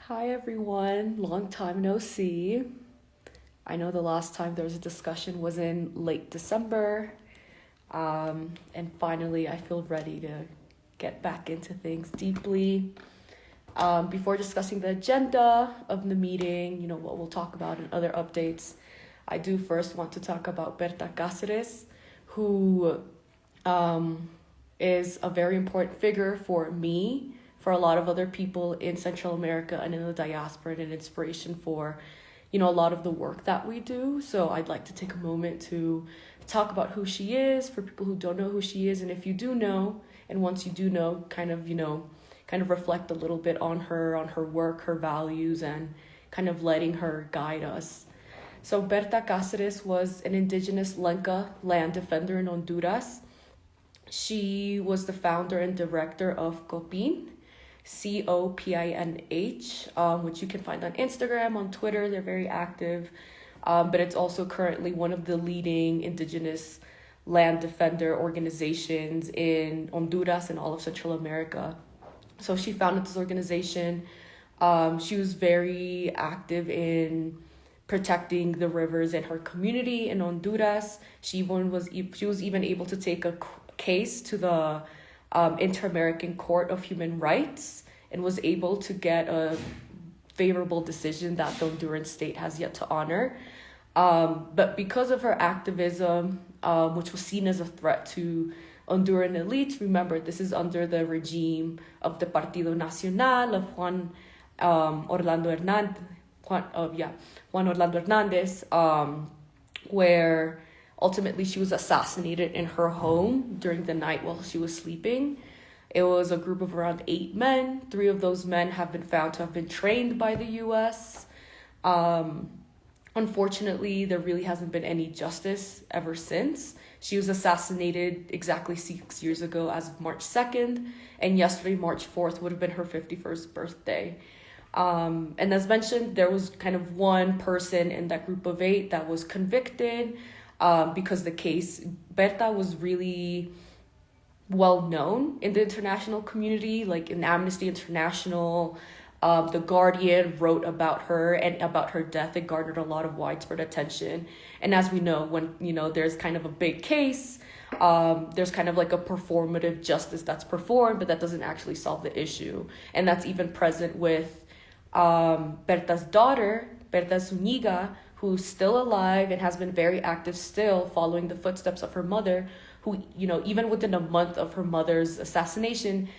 Hi everyone, long time no see. I know the last time there was a discussion was in late December, and finally I feel ready to get back into things deeply. Before discussing the agenda of the meeting, what we'll talk about and other updates, I do first want to talk about Berta Cáceres, who is a very important figure for me, for a lot of other people in Central America and in the diaspora, and an inspiration for, a lot of the work that we do. So I'd like to take a moment to talk about who she is for people who don't know who she is. And if you do know, and once you do know, kind of reflect a little bit on her work, her values, and kind of letting her guide us. So Berta Cáceres was an indigenous Lenca land defender in Honduras. She was the founder and director of COPINH, COPINH, which you can find on Instagram, on Twitter. They're very active, but it's also currently one of the leading indigenous land defender organizations in Honduras and all of Central America. So she founded this organization. She was very active in protecting the rivers in her community in Honduras. She was even able to take a case to the Inter-American Court of Human Rights and was able to get a favorable decision that the Honduran state has yet to honor. But because of her activism, which was seen as a threat to Honduran elites, remember, this is under the regime of the Partido Nacional of Juan Orlando Hernandez, where ultimately she was assassinated in her home during the night while she was sleeping. It was a group of around 8 men. 3 of those men have been found to have been trained by the U.S. Unfortunately, there really hasn't been any justice ever since. She was assassinated exactly 6 years ago as of March 2nd, and yesterday, March 4th, would have been her 51st birthday. And as mentioned, there was kind of one person in that group of 8 that was convicted because the case, Berta was really well known in the international community, like in Amnesty International. The Guardian wrote about her and about her death. It garnered a lot of widespread attention. And as we know, when, there's kind of a big case, there's kind of like a performative justice that's performed, but that doesn't actually solve the issue. And that's even present with Berta's daughter, Berta Zuniga, who's still alive and has been very active still, following the footsteps of her mother, who, even within a month of her mother's assassination,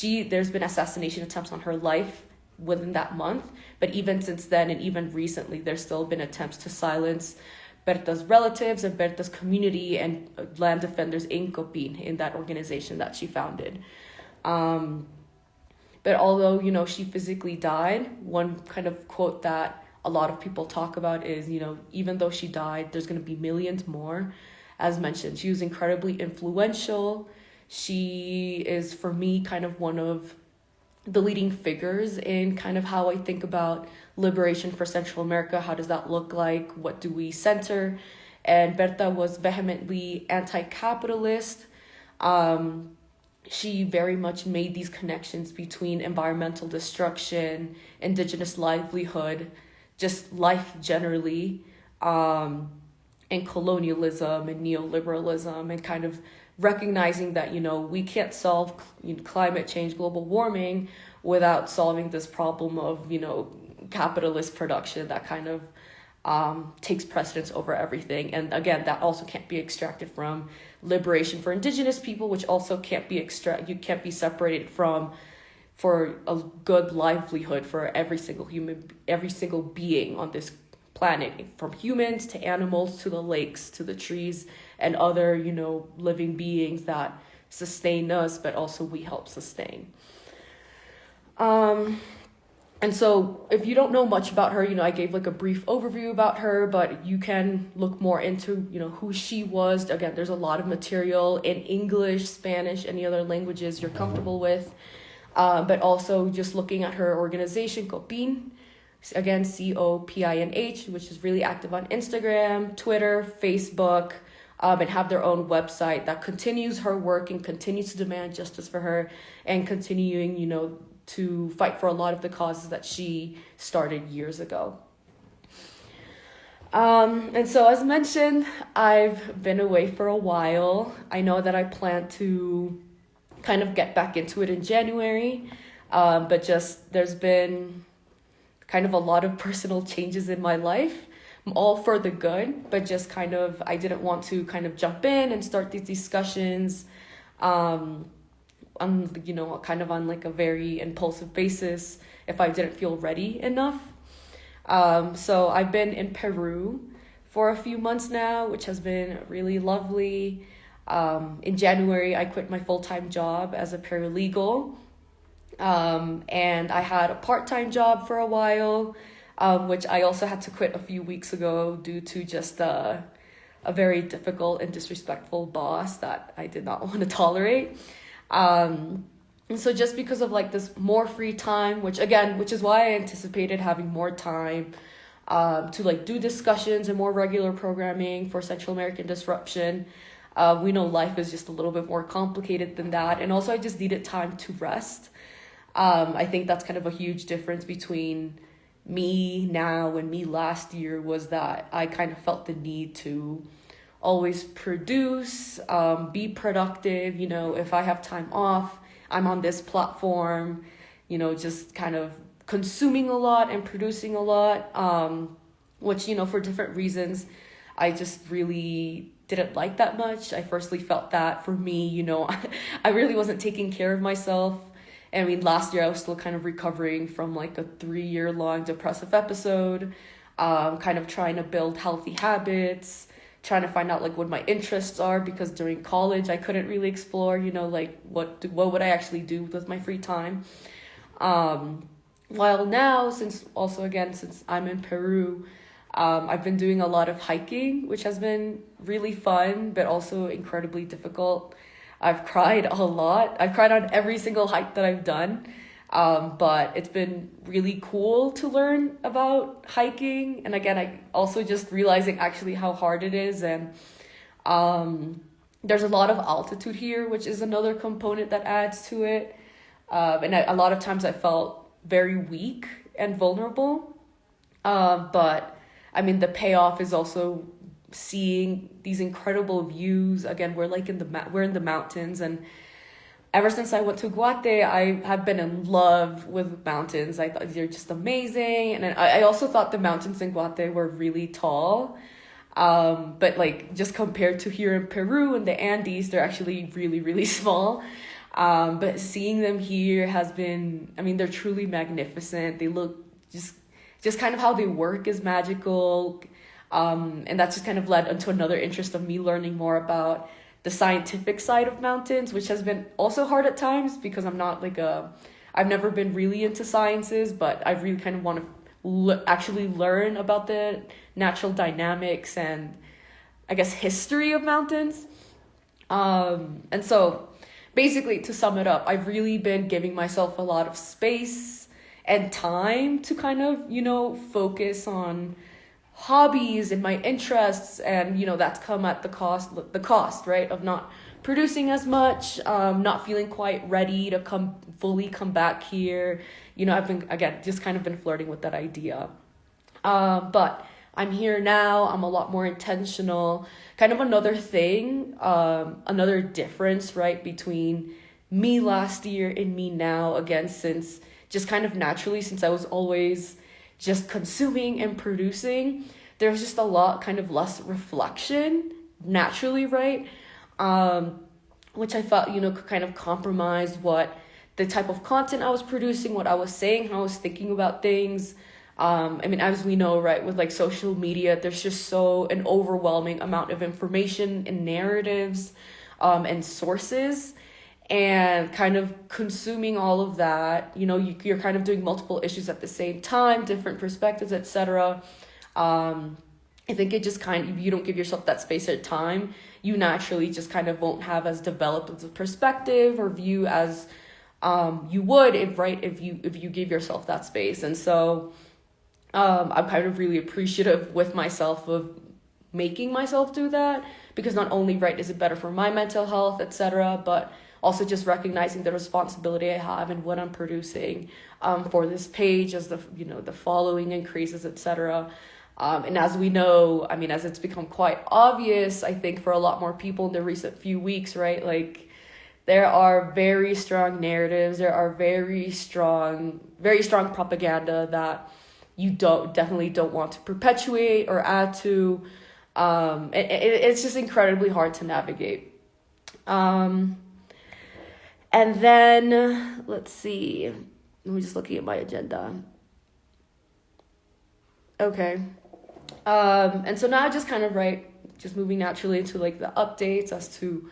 there's been assassination attempts on her life within that month. But even since then, and even recently, there's still been attempts to silence Berta's relatives and Berta's community and land defenders in COPINH, in that organization that she founded. But although, she physically died, one kind of quote that a lot of people talk about is, even though she died, there's going to be millions more. As mentioned, she was incredibly influential. She is, for me, kind of one of the leading figures in kind of how I think about liberation for Central America. How does that look like? What do we center? And Berta was vehemently anti-capitalist. She very much made these connections between environmental destruction, indigenous livelihood, just life generally, and colonialism and neoliberalism, and kind of recognizing that, we can't solve climate change, global warming, without solving this problem of, capitalist production that kind of takes precedence over everything. And again, that also can't be extracted from liberation for indigenous people, which also can't be you can't be separated from for a good livelihood for every single being on this planet, from humans to animals to the lakes to the trees and other, living beings that sustain us, but also we help sustain. And so if you don't know much about her, I gave like a brief overview about her, but you can look more into, who she was. Again, there's a lot of material in English, Spanish, any other languages you're comfortable with. But also just looking at her organization, COPINH, again, COPINH, which is really active on Instagram, Twitter, Facebook, and have their own website that continues her work and continues to demand justice for her and continuing, to fight for a lot of the causes that she started years ago. And so as mentioned, I've been away for a while. I know that I plan to kind of get back into it in January, but just there's been kind of a lot of personal changes in my life, all for the good, but just kind of, I didn't want to kind of jump in and start these discussions, on, kind of on like a very impulsive basis if I didn't feel ready enough. So I've been in Peru for a few months now, which has been really lovely. In January, I quit my full-time job as a paralegal. And I had a part-time job for a while, which I also had to quit a few weeks ago due to just a very difficult and disrespectful boss that I did not want to tolerate. And so just because of like this more free time, which is why I anticipated having more time to like do discussions and more regular programming for Central American Disruption. We know life is just a little bit more complicated than that. And also I just needed time to rest. I think that's kind of a huge difference between me now and me last year, was that I kind of felt the need to always produce, be productive. If I have time off, I'm on this platform, just kind of consuming a lot and producing a lot, which, for different reasons, I just really didn't like that much. I firstly felt that for me, I really wasn't taking care of myself. I mean, last year I was still kind of recovering from like a 3-year-long depressive episode, kind of trying to build healthy habits, trying to find out like what my interests are, because during college I couldn't really explore, like what would I actually do with my free time. While now, since I'm in Peru, I've been doing a lot of hiking, which has been really fun, but also incredibly difficult. I've cried a lot. I've cried on every single hike that I've done. But it's been really cool to learn about hiking. And again, I also just realizing actually how hard it is. And there's a lot of altitude here, which is another component that adds to it. And a lot of times I felt very weak and vulnerable. But I mean, the payoff is also seeing these incredible views. Again, we're in the mountains, and ever since I went to Guate, I have been in love with mountains. I thought they're just amazing, and I also thought the mountains in Guate were really tall, but like just compared to here in Peru and the Andes, they're actually really, really small. But seeing them here has been, I mean, they're truly magnificent. They look just kind of how they work is magical. And that's just kind of led into another interest of me learning more about the scientific side of mountains, which has been also hard at times because I'm not I've never been really into sciences, but I really kind of want to actually learn about the natural dynamics and I guess history of mountains. And so basically, to sum it up, I've really been giving myself a lot of space and time to kind of, focus on hobbies and my interests, and that's come at the cost, right, of not producing as much, not feeling quite ready to fully come back here. I've been, again, just kind of been flirting with that idea, but I'm here now. I'm a lot more intentional. Kind of another thing, another difference, right, between me last year and me now, again, since just kind of naturally, since I was always just consuming and producing, there's just a lot kind of less reflection naturally, right? Which I felt, could kind of compromise what the type of content I was producing, what I was saying, how I was thinking about things. I mean, as we know, right, with like social media, there's just an overwhelming amount of information and narratives, and sources. And kind of consuming all of that, you're kind of doing multiple issues at the same time, different perspectives, etc. I think it just if you don't give yourself that space or time, you naturally just kind of won't have as developed of a perspective or view as you would if you give yourself that space. And so I'm kind of really appreciative with myself of making myself do that, because not only, right, is it better for my mental health, etc., but also just recognizing the responsibility I have and what I'm producing for this page as the following increases, etc. And as we know, I mean, as it's become quite obvious, I think for a lot more people in the recent few weeks, right, like there are very strong narratives, there are very strong propaganda that you definitely don't want to perpetuate or add to. It's just incredibly hard to navigate. And then, let's see, I'm just looking at my agenda. Okay. And so now just kind of, right, just moving naturally into like the updates as to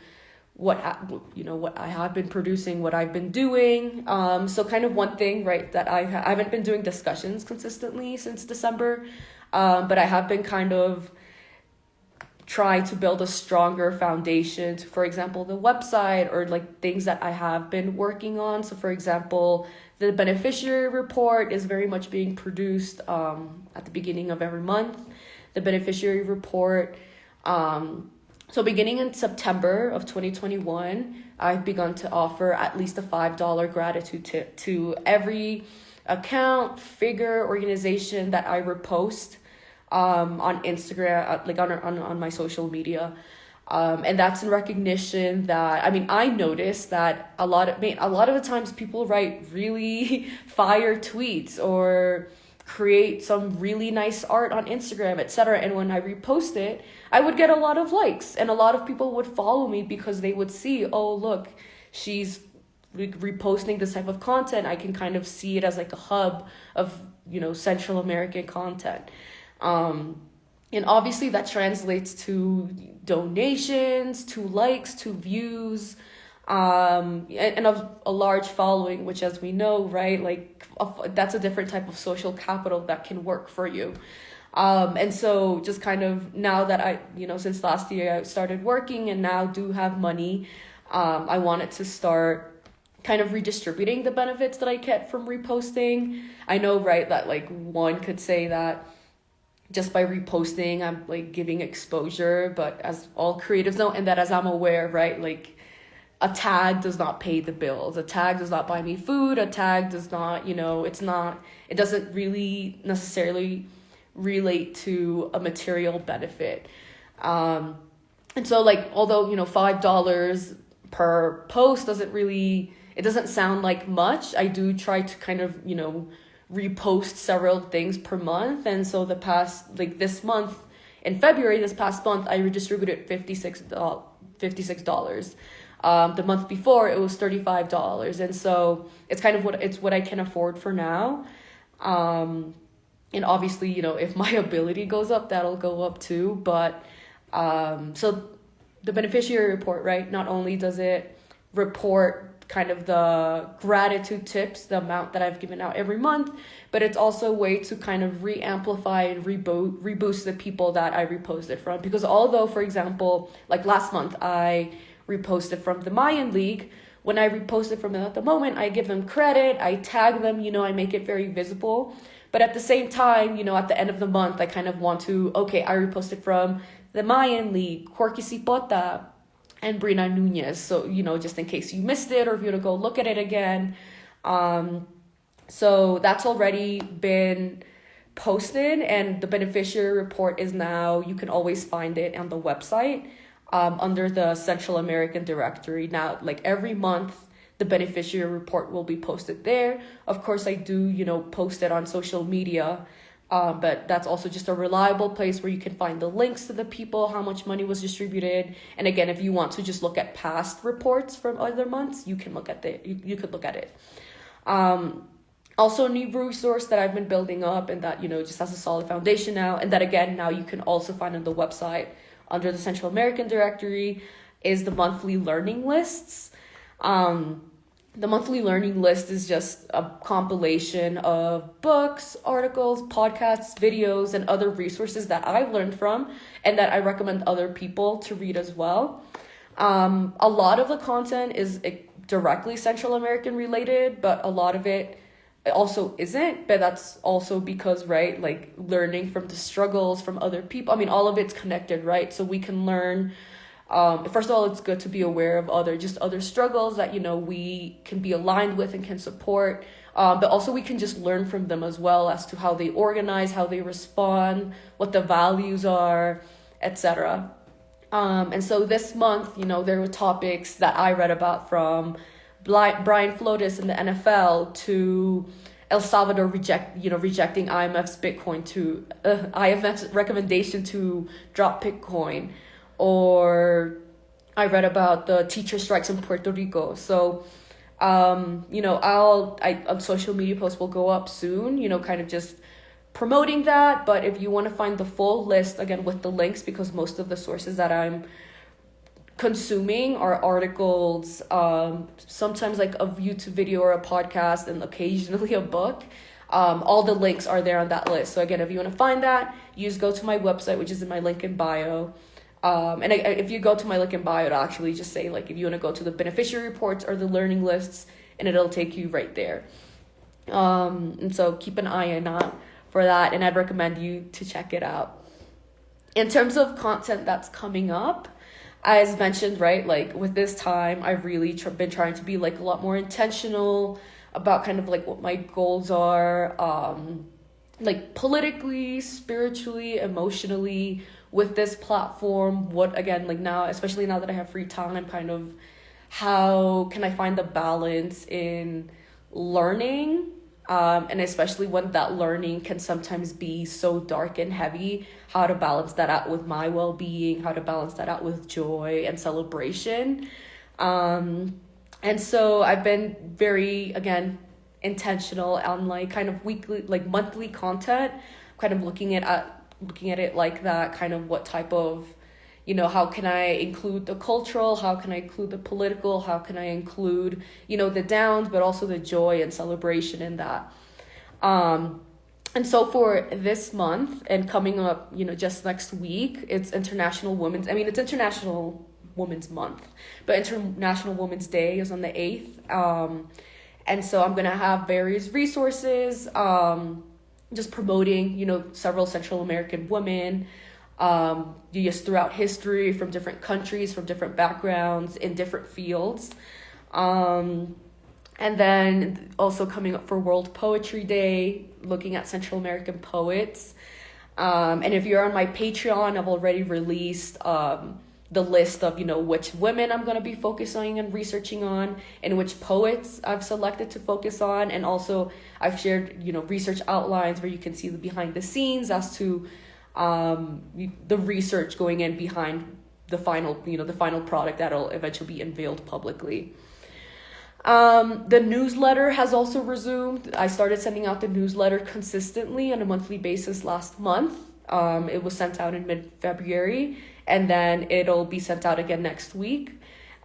what I have been producing, what I've been doing. So kind of one thing, right, that I haven't been doing discussions consistently since December, but I have been kind of try to build a stronger foundation to, for example, the website or like things that I have been working on. So for example, the beneficiary report is very much being produced at the beginning of every month. The beneficiary report, so beginning in September of 2021, I've begun to offer at least a $5 gratitude tip to every account, figure, organization that I repost on Instagram, like on my social media. And that's in recognition that, I mean, I noticed that a lot of the times people write really fire tweets or create some really nice art on Instagram, etc. And when I repost it, I would get a lot of likes, and a lot of people would follow me because they would see, oh, look, she's reposting this type of content. I can kind of see it as like a hub of, Central American content. And obviously that translates to donations, to likes, to views, and a large following, which, as we know, right, like that's a different type of social capital that can work for you. And so just kind of now that I, since last year I started working and now do have money, I wanted to start kind of redistributing the benefits that I get from reposting. I know, right, that like one could say that just by reposting, I'm like giving exposure, but as all creatives know, and that as I'm aware, right, like a tag does not pay the bills. A tag does not buy me food. A tag does not, it doesn't really necessarily relate to a material benefit. And so like, although, $5 per post it doesn't sound like much. I do try to kind of, repost several things per month. And so this month, in February, this past month, I redistributed $56. The month before it was $35. And so it's kind of what I can afford for now. And obviously, if my ability goes up, that'll go up too. But so the beneficiary report, right? Not only does it report kind of the gratitude tips, the amount that I've given out every month, but it's also a way to kind of re-amplify and reboost the people that I reposted from. Because although, for example, like last month, I reposted from the Mayan League, when I reposted from them at the moment, I give them credit, I tag them, I make it very visible. But at the same time, at the end of the month, I kind of want to, okay, I reposted from the Mayan League, Corky Cipota, and Brina Nunez. So, just in case you missed it or if you want to go look at it again. So that's already been posted, and the beneficiary report is now, you can always find it on the website under the Central American directory. Now, like every month, the beneficiary report will be posted there. Of course, I do, post it on social media. But that's also just a reliable place where you can find the links to the people, how much money was distributed. And again, if you want to just look at past reports from other months, you can look at you could look at it. Also a new resource that I've been building up and that, just has a solid foundation now. And that again, now you can also find on the website under the Central American directory is the monthly learning lists. The monthly learning list is just a compilation of books, articles, podcasts, videos, and other resources that I've learned from and that I recommend other people to read as well. A lot of the content is directly Central American related, but a lot of it it also isn't, but that's also because, right, like learning from the struggles from other people. I mean, all of it's connected, right? So we can learn. First of all, it's good to be aware of other struggles that, we can be aligned with and can support. But also we can just learn from them as well as to how they organize, how they respond, what the values are, etc. And so this month, there were topics that I read about, from Brian Flores in the NFL to El Salvador rejecting IMF's recommendation to drop Bitcoin, or I read about the teacher strikes in Puerto Rico. So, on social media posts will go up soon, kind of just promoting that. But if you want to find the full list, again, with the links, because most of the sources that I'm consuming are articles, sometimes like a YouTube video or a podcast, and occasionally a book. All the links are there on that list. So again, if you want to find that, you just go to my website, which is in my link in bio. And if you go to my link in bio, it'll actually just say, like, if you want to go to the beneficiary reports or the learning lists, and it'll take you right there. And so keep an eye on for that, and I'd recommend you to check it out. In terms of content that's coming up, as mentioned, right, like with this time, I've really been trying to be like a lot more intentional about kind of like what my goals are, like politically, spiritually, emotionally, with this platform. What, again, like now, especially now that I have free time, kind of how can I find the balance in learning, and especially when that learning can sometimes be so dark and heavy, how to balance that out with my well-being, how to balance that out with joy and celebration. And so I've been very, again, intentional on like kind of weekly, like monthly content, kind of looking at it like that, kind of what type of, how can I include the cultural, how can I include the political, how can I include, the downs, but also the joy and celebration in that. And so for this month and coming up, just next week, it's International Women's Month, but International Women's Day is on the 8th. And so I'm going to have various resources, just promoting, several Central American women, just throughout history, from different countries, from different backgrounds, in different fields. And then also coming up for World Poetry Day, looking at Central American poets. And if you're on my Patreon, I've already released the list of, which women I'm going to be focusing and researching on, and which poets I've selected to focus on. And also I've shared, research outlines where you can see the behind the scenes as to the research going in behind the final product that'll eventually be unveiled publicly. The newsletter has also resumed. I started sending out the newsletter consistently on a monthly basis last month. It was sent out in mid-February, and then it'll be sent out again next week.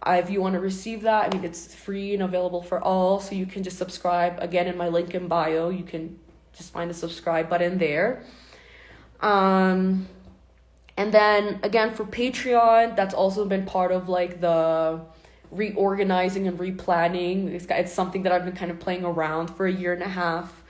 If you want to receive that, it's free and available for all, so you can just subscribe. Again, in my link in bio, you can just find the subscribe button there. And then again, for Patreon, that's also been part of like the reorganizing and replanning. It's something that I've been kind of playing around for a year and a half.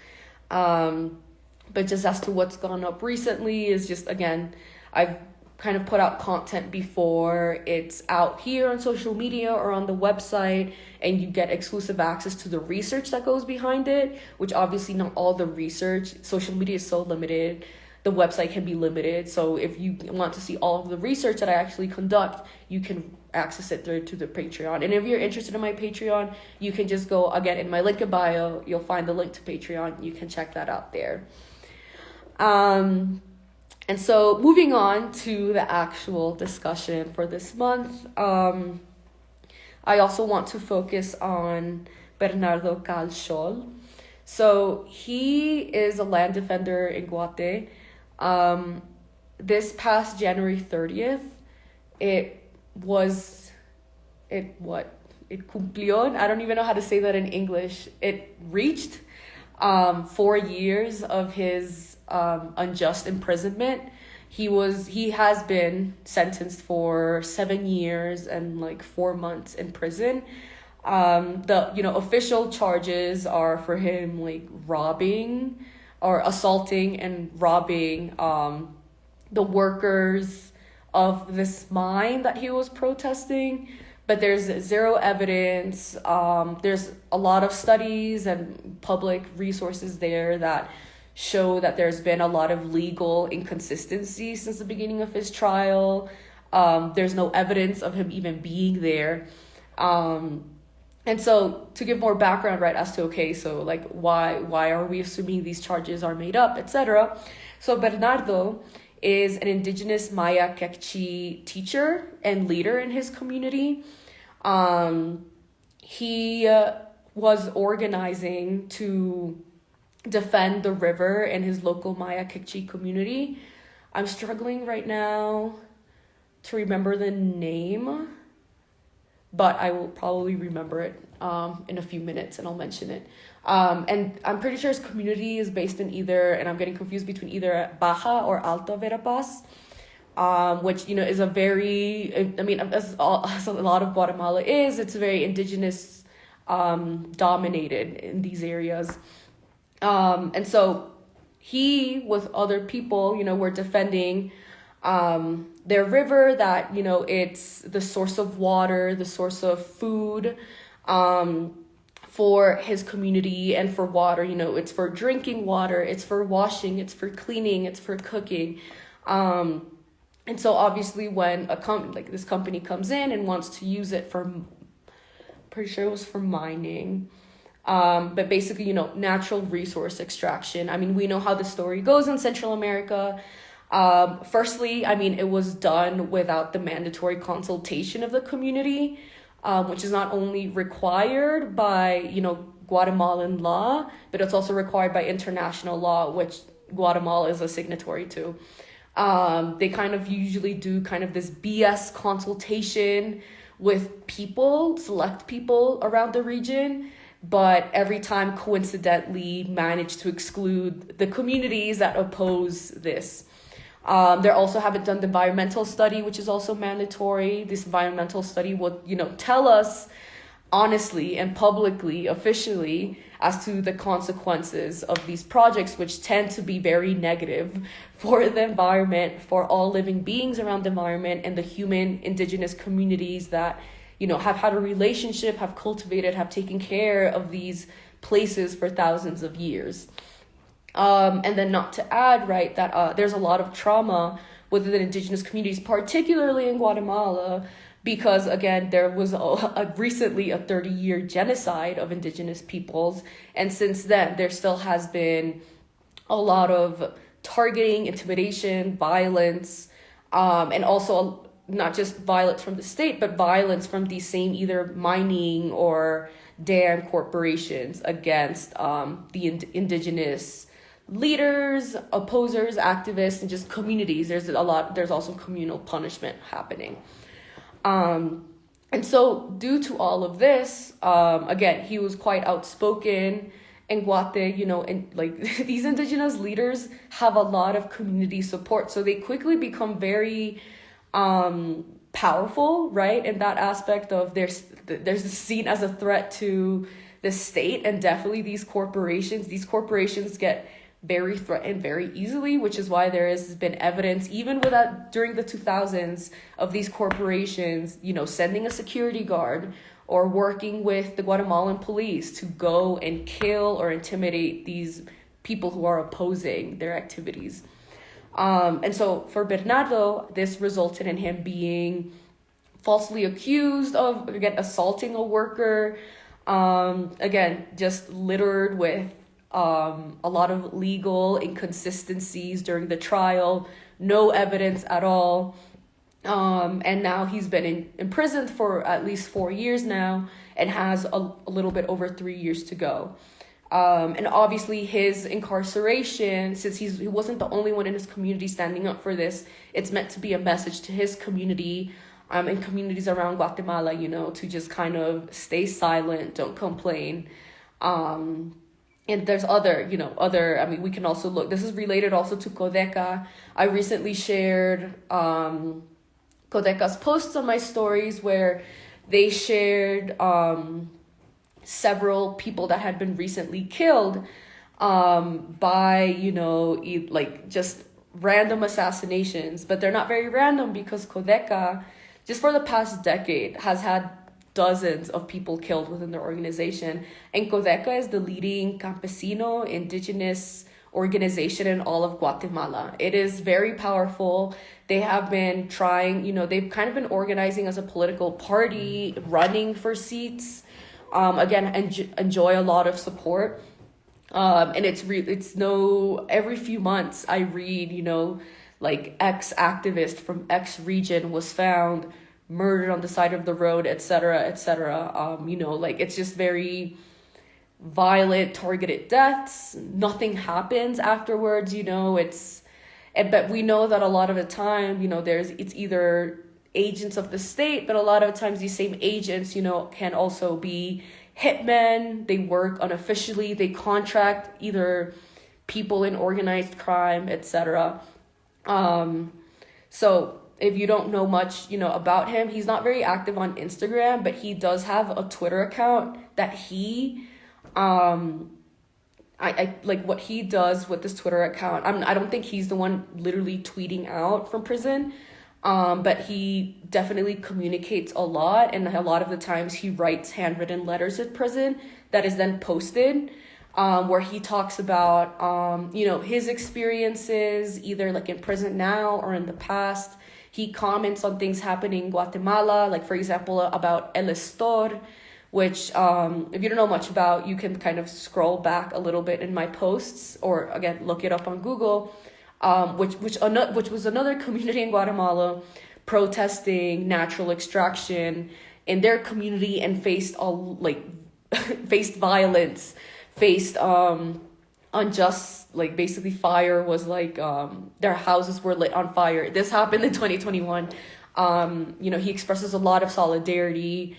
But just as to what's gone up recently is just, again, I've kind of put out content before it's out here on social media or on the website, and you get exclusive access to the research that goes behind it, which obviously not all the research. Social media is so limited. The website can be limited. So if you want to see all of the research that I actually conduct, you can access it through to the Patreon. And if you're interested in my Patreon, you can just go, again, in my link in bio, you'll find the link to Patreon. You can check that out there. And so moving on to the actual discussion for this month, I also want to focus on Bernardo Caal Xol. So he is a land defender in Guate. This past January 30th, it cumplió, I don't even know how to say that in English. It reached 4 years of his unjust imprisonment. He has been sentenced for 7 years and like 4 months in prison. The, official charges are for him, like, robbing or assaulting and robbing the workers of this mine that he was protesting. But there's zero evidence. There's a lot of studies and public resources there that show that there's been a lot of legal inconsistency since the beginning of his trial. There's no evidence of him even being there. And so to give more background, right, as to, okay, so like why are we assuming these charges are made up, etc. So Bernardo is an indigenous Maya Quechua teacher and leader in his community. He was organizing to defend the river in his local Maya Quechua community. I'm struggling right now to remember the name, but I will probably remember it in a few minutes, and I'll mention it. And I'm pretty sure his community is based in either, and I'm getting confused between either Baja or Alta Verapaz, which, is a very, as a lot of Guatemala is, it's very indigenous dominated in these areas. And so he, with other people, were defending their river that, it's the source of water, the source of food for his community, and for water, it's for drinking water, it's for washing, it's for cleaning, it's for cooking. And so obviously when this company comes in and wants to use it for, pretty sure it was for mining, but basically, natural resource extraction. I mean, we know how the story goes in Central America. Firstly, it was done without the mandatory consultation of the community, which is not only required by, Guatemalan law, but it's also required by international law, which Guatemala is a signatory to. They kind of usually do kind of this BS consultation with people, select people around the region, but every time coincidentally manage to exclude the communities that oppose this. They also haven't done the environmental study, which is also mandatory. This environmental study would, tell us honestly and publicly, officially, as to the consequences of these projects, which tend to be very negative for the environment, for all living beings around the environment, and the human indigenous communities that, have had a relationship, have cultivated, have taken care of these places for thousands of years. And then not to add, right, that there's a lot of trauma within indigenous communities, particularly in Guatemala, because, again, there was recently a 30-year genocide of indigenous peoples. And since then, there still has been a lot of targeting, intimidation, violence, and also not just violence from the state, but violence from these same either mining or dam corporations against the indigenous leaders, opposers, activists, and just communities. There's also communal punishment happening. And so due to all of this, again, he was quite outspoken in Guate, and like these indigenous leaders have a lot of community support. So they quickly become very powerful, right? In that aspect of there's seen as a threat to the state, and definitely these corporations get very threatened very easily, which is why there has been evidence, even during the 2000s, of these corporations, sending a security guard or working with the Guatemalan police to go and kill or intimidate these people who are opposing their activities. And so for Bernardo, this resulted in him being falsely accused of, again, assaulting a worker, again, just littered with a lot of legal inconsistencies during the trial, no evidence at all. And now he's been imprisoned for at least 4 years now and has a little bit over 3 years to go. And obviously his incarceration, since he wasn't the only one in his community standing up for this, it's meant to be a message to his community and communities around Guatemala, to just kind of stay silent, don't complain. And there's we can also look, this is related also to Codeca. I recently shared Codeca's posts on my stories where They shared several people that had been recently killed by, like just random assassinations. But they're not very random because Codeca, just for the past decade, has had dozens of people killed within their organization. And Codeca is the leading campesino indigenous organization in all of Guatemala. It is very powerful. They have been trying, they've kind of been organizing as a political party, running for seats. Enjoy a lot of support. And every few months I read, like ex-activist from X region was found murdered on the side of the road, etc., etc. It's just very violent, targeted deaths. Nothing happens afterwards, but we know that a lot of the time, it's either agents of the state, but a lot of times these same agents, can also be hitmen. They work unofficially. They contract either people in organized crime, etc. So if you don't know much, about him, he's not very active on Instagram, but he does have a Twitter account that he, I like what he does with this Twitter account. I don't think he's the one literally tweeting out from prison, but he definitely communicates a lot, and a lot of the times he writes handwritten letters at prison that is then posted, where he talks about, his experiences either like in prison now or in the past. He comments on things happening in Guatemala, like for example about El Estor, which if you don't know much about, you can kind of scroll back a little bit in my posts, or again look it up on Google, which was another community in Guatemala protesting natural extraction in their community and faced faced violence, faced unjust, like basically fire was like their houses were lit on fire. This happened in 2021. He expresses a lot of solidarity,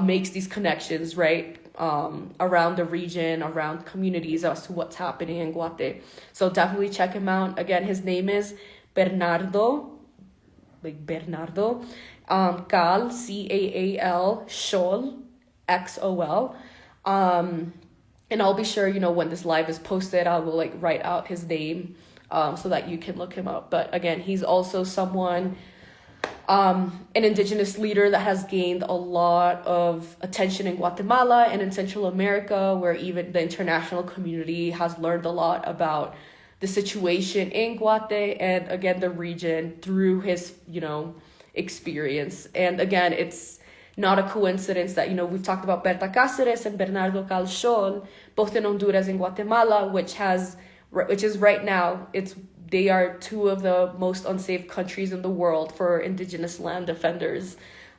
makes these connections, right, around the region, around communities as to what's happening in Guate. So definitely check him out. Again, his name is Bernardo Caal, Caal Xol, XOL. And I'll be sure, when this live is posted, I will write out his name so that you can look him up. But again, he's also someone, an indigenous leader that has gained a lot of attention in Guatemala and in Central America, where even the international community has learned a lot about the situation in Guate and again, the region through his, experience. And again, it's not a coincidence that, we've talked about Berta Cáceres and Bernardo Caal Xol, both in Honduras and Guatemala, which is right now, they are two of the most unsafe countries in the world for indigenous land defenders.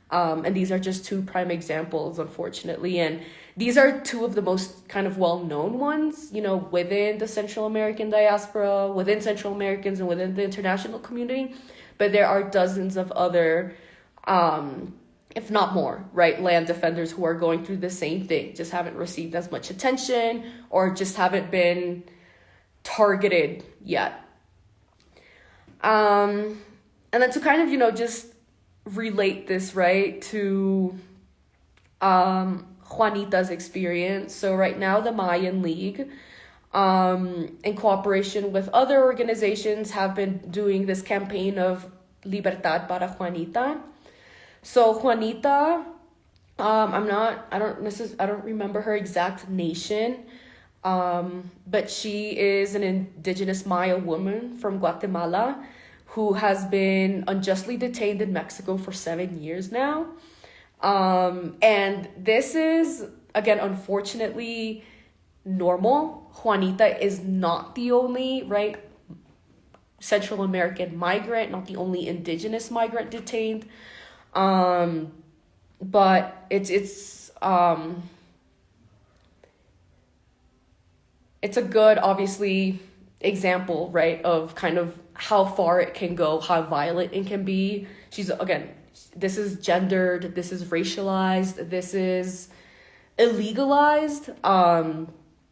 And these are just two prime examples, unfortunately. And these are two of the most kind of well-known ones, within the Central American diaspora, within Central Americans and within the international community. But there are dozens of other, if not more, right, land defenders who are going through the same thing, just haven't received as much attention or just haven't been targeted yet. And then to kind of, just relate this, right, to Juanita's experience. So right now, the Mayan League, in cooperation with other organizations, have been doing this campaign of Libertad para Juanita. So Juanita, I don't remember her exact nation, but she is an indigenous Maya woman from Guatemala who has been unjustly detained in Mexico for 7 years now. And this is, again, unfortunately normal. Juanita is not the only, right, Central American migrant, not the only indigenous migrant detained. But it's a good, obviously, example, right, of kind of how far it can go, how violent it can be. This is gendered, this is racialized, this is illegalized.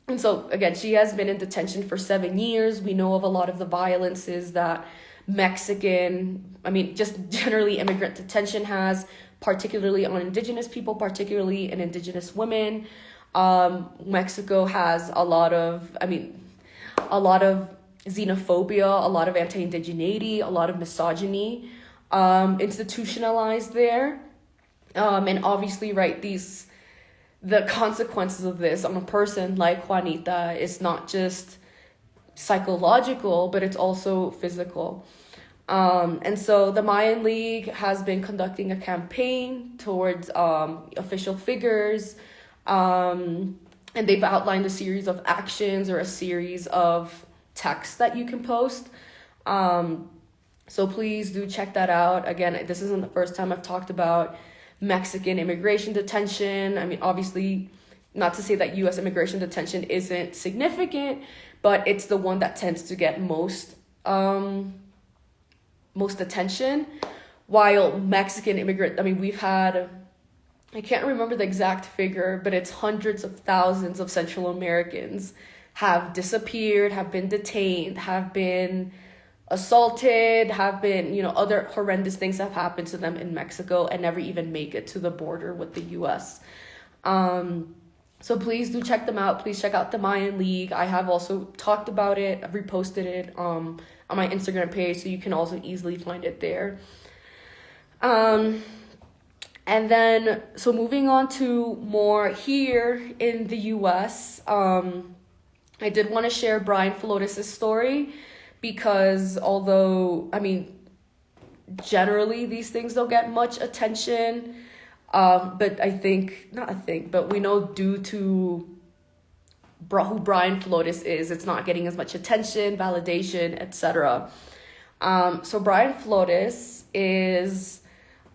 And so, again, she has been in detention for 7 years. We know of a lot of the violences that Mexican, just generally immigrant detention has, particularly on indigenous people, particularly in indigenous women. Mexico has a lot of xenophobia, a lot of anti-indigeneity, a lot of misogyny, institutionalized there. And obviously, right, the consequences of this on a person like Juanita is not just psychological, but it's also physical. And so the Mayan League has been conducting a campaign towards official figures, and they've outlined a series of actions or a series of texts that you can post. So please do check that out. Again, this isn't the first time I've talked about Mexican immigration detention. Obviously, not to say that U.S. immigration detention isn't significant, but it's the one that tends to get most attention. While Mexican immigrant, we've had, I can't remember the exact figure, but it's hundreds of thousands of Central Americans have disappeared, have been detained, have been assaulted, have been, other horrendous things have happened to them in Mexico and never even make it to the border with the U.S. So please do check them out. Please check out the Mayan League. I have also talked about it. I've reposted it on my Instagram page, so you can also easily find it there. And then, so moving on to more here in the U.S., I did want to share Brian Flores' story, because although, generally these things don't get much attention, but we know due to who Brian Flores is, it's not getting as much attention, validation, etc. So Brian Flores was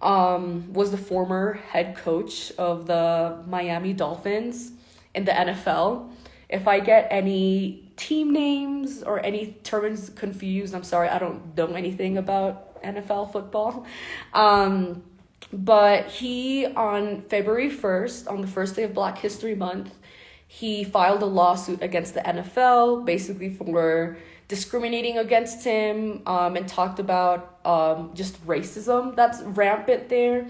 the former head coach of the Miami Dolphins in the NFL. If I get any team names or any terms confused, I'm sorry, I don't know anything about NFL football. But he, on February 1st, on the first day of Black History Month, he filed a lawsuit against the NFL, basically for discriminating against him, and talked about just racism that's rampant there.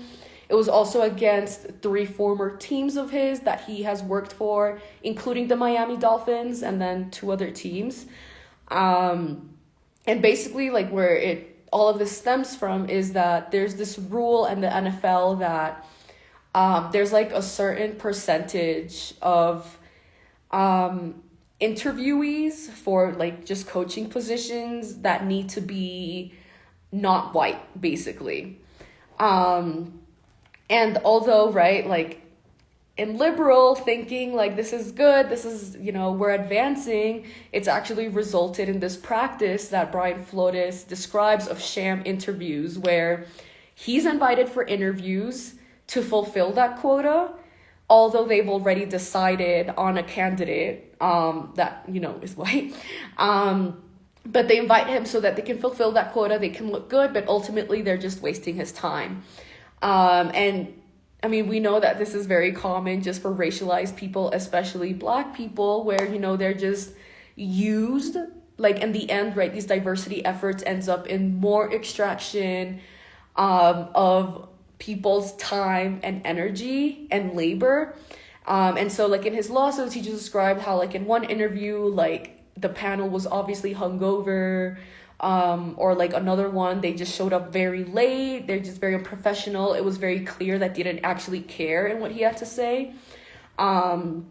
It was also against 3 former teams of his that he has worked for, including the Miami Dolphins and then 2 other teams. And basically, where all of this stems from is that there's this rule in the NFL that there's a certain percentage of interviewees for just coaching positions that need to be not white, basically. And although, right, in liberal thinking, this is good, this is, we're advancing, it's actually resulted in this practice that Brian Flores describes of sham interviews, where he's invited for interviews to fulfill that quota, although they've already decided on a candidate that, is white. But they invite him so that they can fulfill that quota, they can look good, but ultimately they're just wasting his time. And we know that this is very common just for racialized people, especially Black people, where, they're just used, in the end, right, these diversity efforts ends up in more extraction of people's time and energy and labor. And so, in his lawsuits, he just described how, in one interview, the panel was obviously hungover, or another one, they just showed up very late, they're just very unprofessional. It was very clear that they didn't actually care in what he had to say. And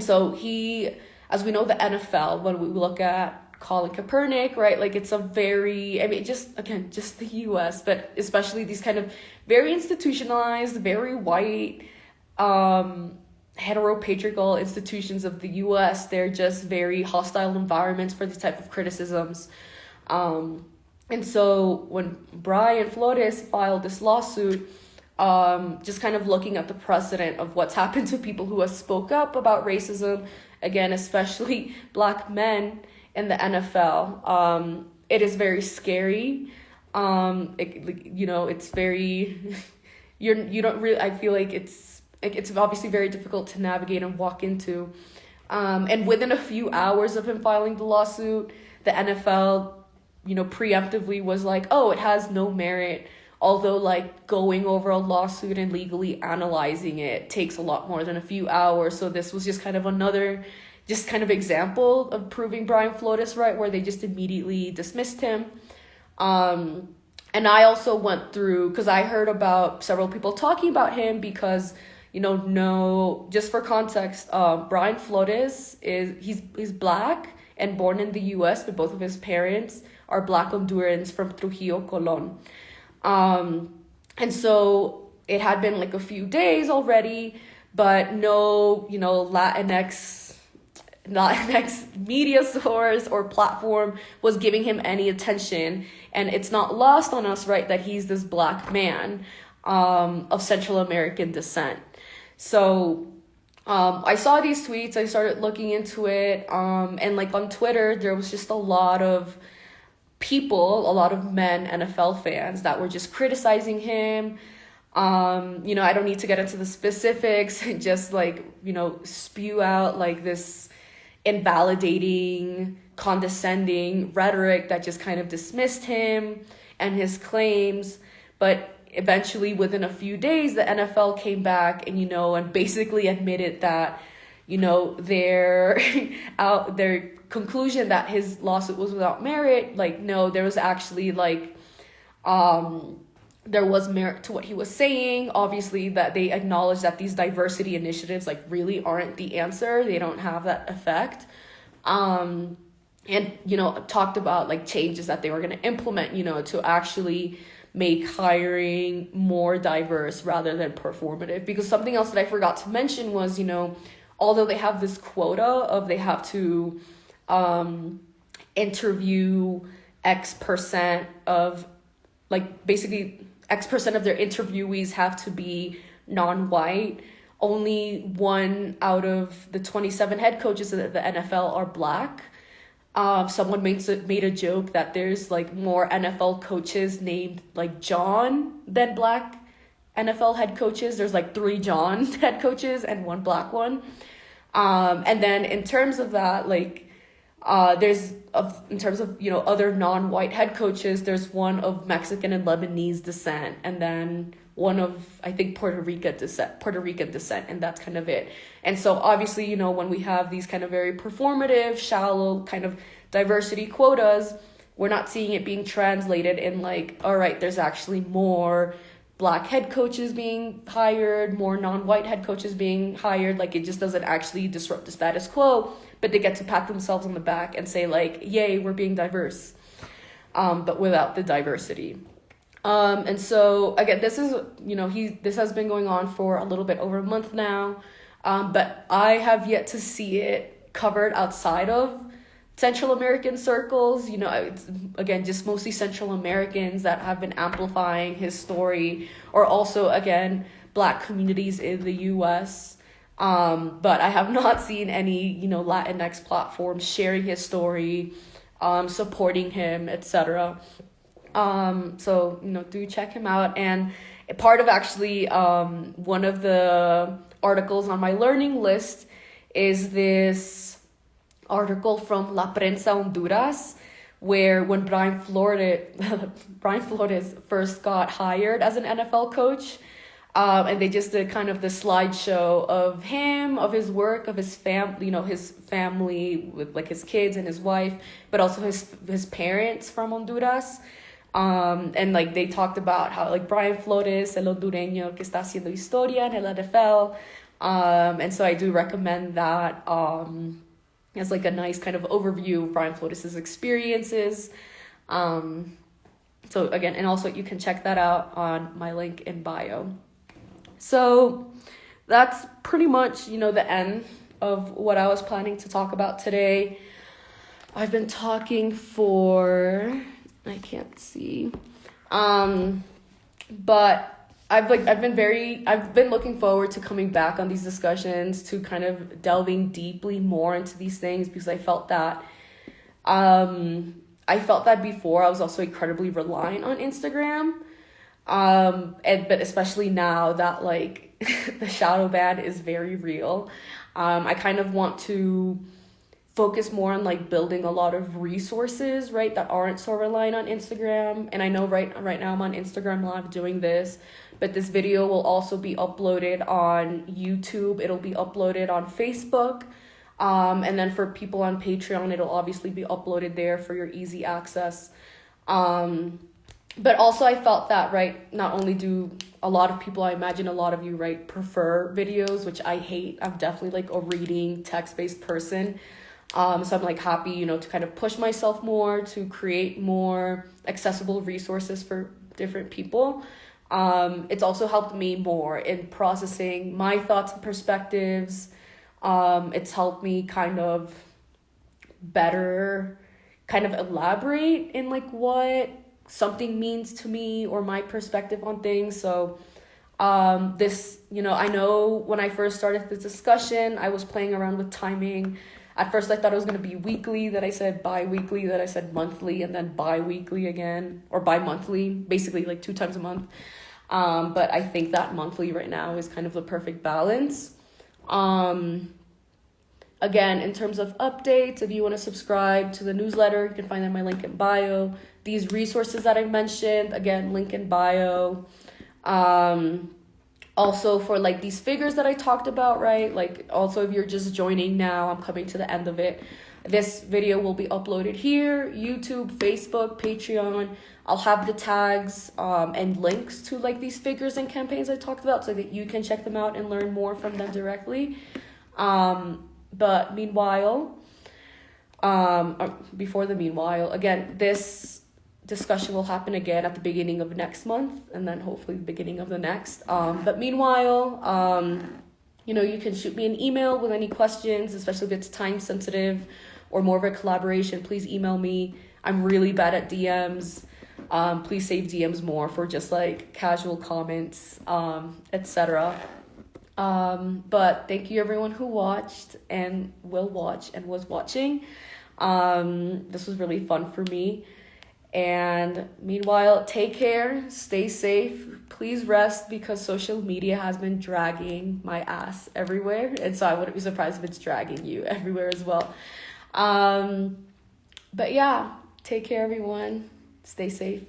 so as we know, the NFL, when we look at Colin Kaepernick, right, it's a very, just the US, but especially these kind of very institutionalized, very white, heteropatriarchal institutions of the US, they're just very hostile environments for these type of criticisms. And so when Brian Flores filed this lawsuit, just kind of looking at the precedent of what's happened to people who have spoke up about racism, again, especially Black men in the NFL, it is very scary. It's very, you don't really, I feel like it's obviously very difficult to navigate and walk into. And within a few hours of him filing the lawsuit, the NFL preemptively was like, oh, it has no merit, although like going over a lawsuit and legally analyzing it takes a lot more than a few hours. So this was just kind of another just kind of example of proving Brian Flores right, where they just immediately dismissed him. And I also went through, because I heard about several people talking about him because, no, just for context, Brian Flores he's Black and born in the U.S., but both of his parents are Black Hondurans from Trujillo, Colón. And so it had been like a few days already, but no, Latinx media source or platform was giving him any attention. And it's not lost on us, right, that he's this Black man of Central American descent. So I saw these tweets, I started looking into it, and like on Twitter, there was just a lot of people, a lot of men, NFL fans, that were just criticizing him. I don't need to get into the specifics, just like, spew out like this invalidating, condescending rhetoric that just kind of dismissed him and his claims. But eventually, within a few days, the NFL came back and basically admitted that their conclusion that his lawsuit was without merit, like, no, there was actually like there was merit to what he was saying. Obviously, that they acknowledge that these diversity initiatives like really aren't the answer. They don't have that effect. And talked about like changes that they were going to implement, to actually make hiring more diverse rather than performative. Because something else that I forgot to mention was, although they have this quota of they have to interview X% of, like, basically X% of their interviewees have to be non-white. Only 1 out of the 27 head coaches of the NFL are Black. Someone made a joke that there's like more NFL coaches named like John than Black NFL head coaches. There's like 3 John head coaches and 1 Black one. And then in terms of that, like, in terms of, other non-white head coaches, there's 1 of Mexican and Lebanese descent, and then 1 of, I think, Puerto Rican descent, and that's kind of it. And so obviously, when we have these kind of very performative, shallow kind of diversity quotas, we're not seeing it being translated in like, all right, there's actually more Black head coaches being hired, more non-white head coaches being hired. Like, it just doesn't actually disrupt the status quo, but they get to pat themselves on the back and say like, yay, we're being diverse, but without the diversity. And so again, this is, this has been going on for a little bit over a month now, but I have yet to see it covered outside of Central American circles. It's, again, just mostly Central Americans that have been amplifying his story, or also, again, Black communities in the U.S., but I have not seen any, Latinx platforms sharing his story, supporting him, etc. So, do check him out. And part of actually one of the articles on my learning list is this article from La Prensa Honduras, where when Brian Flores first got hired as an NFL coach, and they just did kind of the slideshow of him, of his work, of his his family with like his kids and his wife, but also his parents from Honduras. And like they talked about how like Brian Flores, el hondureño que está haciendo historia en el NFL. And so I do recommend that as like a nice kind of overview of Brian Flores' experiences. So again, and also you can check that out on my link in bio. So that's pretty much, the end of what I was planning to talk about today. I've been talking for, I can't see, but I've been looking forward to coming back on these discussions, to kind of delving deeply more into these things, because I felt that before I was also incredibly reliant on Instagram. But especially now that like the shadow ban is very real, I kind of want to focus more on like building a lot of resources, right, that aren't so reliant on Instagram. And I know right now I'm on Instagram Live doing this, but this video will also be uploaded on YouTube. It'll be uploaded on Facebook. And then for people on Patreon, it'll obviously be uploaded there for your easy access. But also I felt that, right, not only do a lot of people, I imagine a lot of you, right, prefer videos, which I hate. I'm definitely like a reading text-based person. So I'm like happy, you know, to kind of push myself more, to create more accessible resources for different people. It's also helped me more in processing my thoughts and perspectives. It's helped me kind of better kind of elaborate in like what something means to me or my perspective on things. So this, you know, I know when I first started this discussion, I was playing around with timing. At first I thought it was going to be weekly, then I said bi-weekly, then I said monthly, and then bi-weekly again, or bi-monthly, basically like 2 times a month. But I think that monthly right now is kind of the perfect balance. Again, in terms of updates, if you want to subscribe to the newsletter, you can find my link in bio. These resources that I mentioned, again, link in bio. Also for like these figures that I talked about, right? Like also if you're just joining now, I'm coming to the end of it. This video will be uploaded here, YouTube, Facebook, Patreon. I'll have the tags and links to like these figures and campaigns I talked about so that you can check them out and learn more from them directly. But meanwhile, before the meanwhile, again, this discussion will happen again at the beginning of next month and then hopefully the beginning of the next. But meanwhile, you know, you can shoot me an email with any questions, especially if it's time sensitive or more of a collaboration. Please email me. I'm really bad at DMs. Please save DMs more for just like casual comments, etc. But thank you everyone who watched and will watch and was watching. This was really fun for me. And meanwhile, take care, stay safe, please rest because social media has been dragging my ass everywhere. And so I wouldn't be surprised if it's dragging you everywhere as well. But yeah, take care everyone, stay safe.